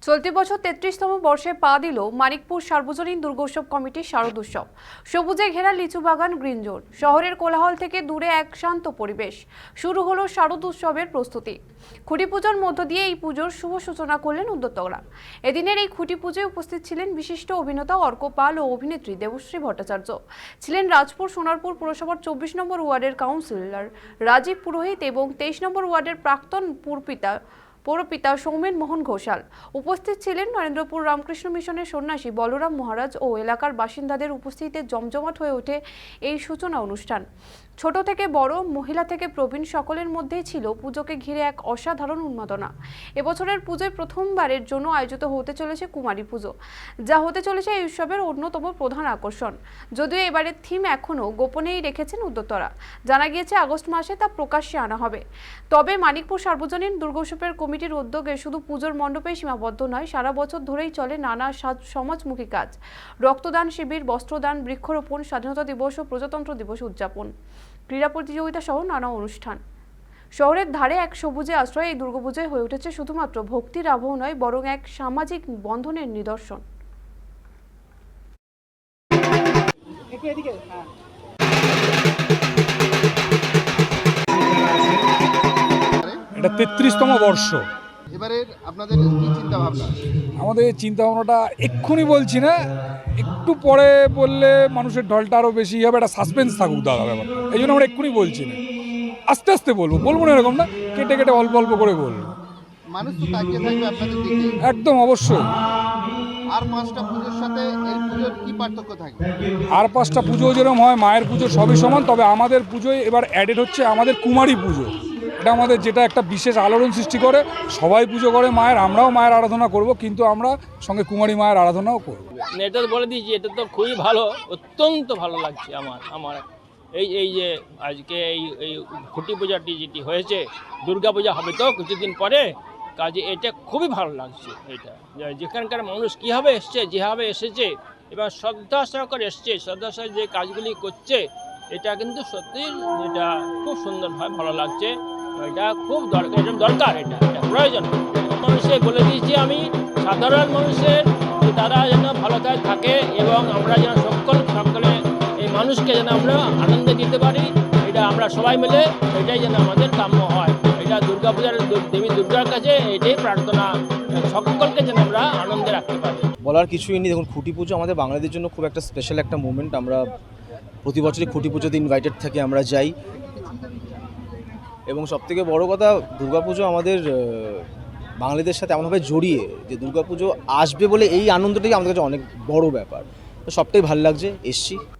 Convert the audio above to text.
চলতি বছর ৩৩তম বর্ষে পা দিল মানিকপুর সার্বজনীন দুর্গোৎসব কমিটির শারদোৎসব। সবুজে ঘেরা লিচু বাগান, গ্রিন জোন, শহরের কোলাহল থেকে দূরে এক শান্ত পরিবেশ। শুরু হলো শারদোৎসবের প্রস্তুতি। খুঁটি পুজোর মধ্য দিয়ে এই পুজোর শুভ সূচনা করলেন উদ্যোক্তারা। এদিনের এই খুঁটি পুজোয় উপস্থিত ছিলেন বিশিষ্ট অভিনেতা অর্ক পাল ও অভিনেত্রী দেবশ্রী ভট্টাচার্য। ছিলেন রাজপুর সোনারপুর পুরসভার ২৪ নম্বর ওয়ার্ডের কাউন্সিলর রাজীব পুরোহিত এবং ২৩ নম্বর ওয়ার্ডের প্রাক্তন পৌরপিতা সৌমেন মোহন ঘোষাল। উপস্থিত ছিলেন নরেন্দ্রপুর রামকৃষ্ণ মিশনের সন্ন্যাসী বলরাম মহারাজ ও এলাকার বাসিন্দাদের উপস্থিতিতে জমজমাট হয়ে ওঠে এই সূচনা অনুষ্ঠান। ছোট থেকে বড়, মহিলা থেকে প্রবীণ সকলের মধ্যেই ছিল পুজোকে ঘিরে এক অসাধারণ উন্মাদনা। এবছরের পুজোয় প্রথমবারের জন্য আয়োজিত হতে চলেছে কুমারী পুজো, যা হতে চলেছে এই উৎসবের অন্যতম প্রধান আকর্ষণ। যদিও এবারের থিম এখনও গোপনেই রেখেছেন উদ্যোক্তারা। জানা গিয়েছে আগস্ট মাসে তা প্রকাশ্যে আনা হবে। তবে মানিকপুর সার্বজনীন দুর্গোৎসবের কমিটির উদ্যোগে শুধু পুজোর মণ্ডপেই সীমাবদ্ধ নয়, সারা বছর ধরেই চলে নানা সমাজমুখী কাজ। রক্তদান শিবির, বস্ত্রদান, বৃক্ষরোপণ, স্বাধীনতা দিবস ও প্রজাতন্ত্র দিবস উদযাপন, ক্রীড়া প্রতিযোগিতা সহ নানা অনুষ্ঠান। শহরের ধারে এক সবুজে আশ্রয় এই দুর্গাপূজায় হয়ে উঠেছে শুধুমাত্র ভক্তির আবহ নয়, বরং এক সামাজিক বন্ধনের নিদর্শন। এটা ৩৩তম বর্ষ। এবারের আপনাদের কি চিন্তা ভাবনা? আমাদের চিন্তা ভাবনাটা এক্ষুনি বলছি না, একটু পরে বললে মানুষের ঢলটা আরও বেশি হবে, একটা সাসপেন্স থাকুক দাদা ব্যাপার। এই জন্য আমরা এক্ষুনি বলছি না, আস্তে আস্তে বলবো না, এরকম না, কেটে কেটে অল্প অল্প করে বলবো। মানুষ তো তাকিয়ে থাকবে আপনাদের দিকে। একদম অবশ্যই। আর ৫টা পুজোর সাথে এই পুজোর কি পার্থক্য থাকে? আর ৫টা পুজো যেরকম হয়, মায়ের পুজো সবই সমান, তবে আমাদের পুজোয় এবার অ্যাডেড হচ্ছে আমাদের কুমারী পুজো। এটা আমাদের যেটা একটা বিশেষ আলোড়ন সৃষ্টি করে। সবাই পুজো করে মায়ের, আমরাও মায়ের আরাধনা করব, কিন্তু আমরা সঙ্গে কুমারী মায়ের আরাধনাও করব। এটা তো বলে দিয়েছি, এটা তো খুবই ভালো, অত্যন্ত ভালো লাগছে আমার এই যে আজকে এই খুঁটি পূজাটি যেটি হয়েছে, দুর্গা পূজা হবে তো কিছুদিন পরে, কাজে এটা খুবই ভালো লাগছে। এটা যেখানকার মানুষ কীভাবে এসছে, যেভাবে এসেছে, এবার শ্রদ্ধা সহকারে এসছে, শ্রদ্ধা সহ যে কাজগুলি করছে, এটা কিন্তু সত্যি এটা খুব সুন্দরভাবে ভালো লাগছে। এটা খুব দরকার, এটা প্রয়োজন। মানুষকে বলে দিয়েছি আমি, সাধারণ মানুষের তারা যেন ভালো থাকে এবং আমরা যেন সকলে এই মানুষকে যেন আমরা আনন্দ দিতে পারি, এটা আমরা সবাই মিলে এটাই যেন আমাদের কাম্য হয়। এটা দুর্গাপূজার দেবী দুর্গার কাছে এটাই প্রার্থনা, সকলকে যেন আমরা আনন্দে রাখতে পারি। বলার কিছুই নেই। দেখুন, খুঁটি পুজো আমাদের বাঙালিদের জন্য খুব একটা স্পেশাল একটা মুভমেন্ট। আমরা প্রতি বছরই খুঁটি পুজোতে ইনভাইটেড থাকি, আমরা যাই। এবং সবথেকে বড় কথা, দুর্গাপুজো আমাদের বাঙালিদের সাথে এমনভাবে জড়িয়ে যে দুর্গাপুজো আসবে বলে এই আনন্দটাই আমাদের কাছে অনেক বড় ব্যাপার। তো সবটাই ভালো লাগছে, এসছি।